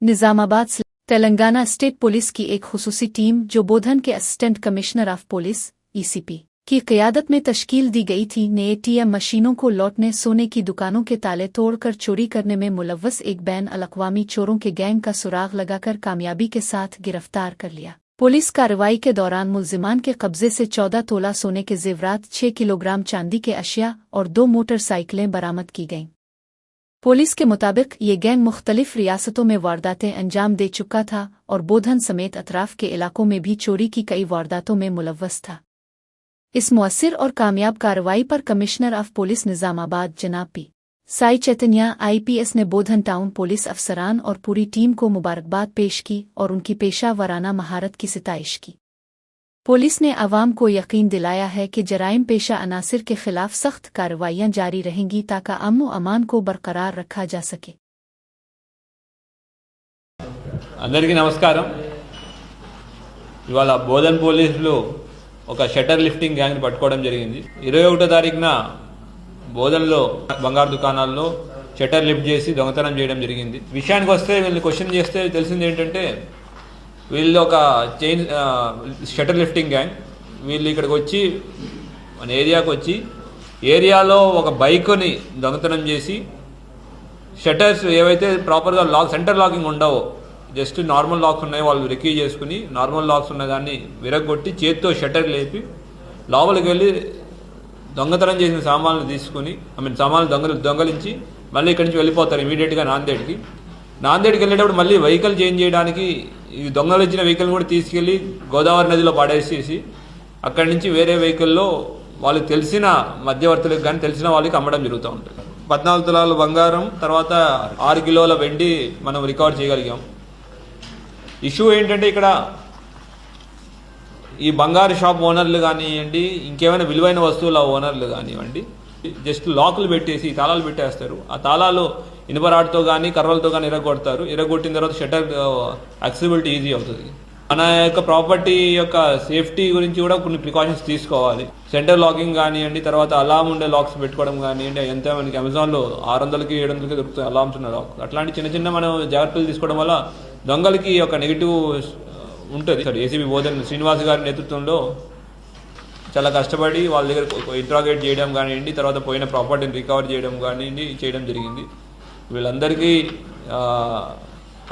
Nizamabad Telangana state police की एक खुसूसी team जो बोधन के assistant commissioner of police (ECP) की क़यादत में तश्कील दी गई थी ने ATM मशीनों को लौटने सोने की दुकानों के ताले तोड़कर चोरी करने में मुलव्वस एक बैन अल-अक़वामी चोरों के गैंग का सुराग लगाकर कामयाबी के साथ गिरफ्तार कर लिया। पुलिस कार्रवाई के दौरान मुल्जिमान के कब्जे से 14 तोला सोने के जेवरात, 6 किलोग्राम चांदी के अशिया और 2 मोटरसाइकिलें बरामद की गईं। पुलिस के मुताबिक ये गैंग मुख्तलिफ रियासतों में वारदातें अंजाम दे चुका था और बोधन समेत अतराफ के इलाकों में भी चोरी की कई वारदातों में मुलव्वस था। इस मुअस्सिर और कामयाब कार्रवाई पर कमिश्नर ऑफ पुलिस निजामाबाद जनाब P. साई चैतन्या IPS ने बोधन टाउन पुलिस अफसरान और पूरी टीम को मुबारकबाद पेश की और उनकी पेशा वराना महारत की सिताइश की। पुलिस ने आवाम को यकीन दिलाया है कि जराइम पेशा अनासिर के खिलाफ सख्त कार्रवाइयां जारी रहेंगी ताकि अमन व अमान को बरकरार रखा जा सके। అందరికీ నమస్కారం। ఇవాళ బోధన్ పోలీసులు ఒక షట్టర్ లిఫ్టింగ్ గ్యాంగ్ని పట్టుకోవడం జరిగింది। 21వ తారీఖున బోధన్లో బంగారు దుకాణాల్లో షట్టర్ లిఫ్ట్ చేసి దొంగతనం చేయడం జరిగింది। విషయానికి వస్తే వీళ్ళని క్వశ్చన్ చేస్తే తెలిసింది ఏంటంటే వీళ్ళు ఒక చైన్ షట్టర్ లిఫ్టింగ్ గ్యాంగ్। వీళ్ళు ఇక్కడికి వచ్చి మన ఏరియాకి వచ్చి ఏరియాలో ఒక బైక్ని దొంగతనం చేసి షట్టర్స్ ఏవైతే ప్రాపర్గా సెంటర్ లాకింగ్ ఉండవో, జస్ట్ నార్మల్ లాక్స్ ఉన్నాయి, వాళ్ళు రికీ చేసుకుని నార్మల్ లాక్స్ ఉన్న దాన్ని విరగొట్టి చేత్తో షట్టర్ లేపి లోపలికి వెళ్ళి దొంగతనం చేసిన సామాన్లు తీసుకుని సామాన్లు దొంగలించి మళ్ళీ ఇక్కడి నుంచి వెళ్ళిపోతారు ఇమీడియట్గా నాందేడ్కి వెళ్ళేటప్పుడు మళ్ళీ వెహికల్ చేంజ్ చేయడానికి ఈ దొంగలు ఇచ్చిన వెహికల్ కూడా తీసుకెళ్ళి గోదావరి నదిలో పడేసేసి అక్కడి నుంచి వేరే వెహికల్లో వాళ్ళకి తెలిసిన మధ్యవర్తులకు కానీ తెలిసిన వాళ్ళకి అమ్మడం జరుగుతూ ఉంటుంది। 14 తులాల బంగారం, తర్వాత 6 కిలోల వెండి మనం రికవర్ చేయగలిగాం। ఇష్యూ ఏంటంటే ఇక్కడ ఈ బంగారు షాప్ ఓనర్లు కానివ్వండి, ఇంకేమైనా విలువైన వస్తువుల ఓనర్లు కానివ్వండి, జస్ట్ లాకులు పెట్టేసి తాళాలు పెట్టేస్తారు। ఆ తాళాలు ఇనుపరాడుతో కానీ కర్రలతో కానీ ఇరగొడతారు। ఇరగొట్టిన తర్వాత షట్టర్ యాక్సెసిబిలిటీ ఈజీ అవుతుంది। మన యొక్క ప్రాపర్టీ యొక్క సేఫ్టీ గురించి కూడా కొన్ని ప్రికాషన్స్ తీసుకోవాలి। సెంటర్ లాకింగ్ కానివ్వండి, తర్వాత అలారం ఉండే లాక్స్ పెట్టుకోవడం కానివ్వండి, ఎంత మనకి అమెజాన్లో 600కి 700కి దొరుకుతాయి అలామ్స్ ఉన్న లాక్। అట్లాంటి చిన్న మనం జాగ్రత్తలు తీసుకోవడం వల్ల దొంగలకి ఒక నెగిటివ్ ఉంటుంది। ACP బోధన్ శ్రీనివాస్ గారి నేతృత్వంలో చాలా కష్టపడి వాళ్ళ దగ్గర ఇంట్రాగేట్ చేయడం కానివ్వండి, తర్వాత పోయిన ప్రాపర్టీని రికవర్ చేయడం కానివ్వండి చేయడం జరిగింది। వీళ్ళందరికీ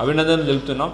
అభినందనలు తెలుపుతున్నాం।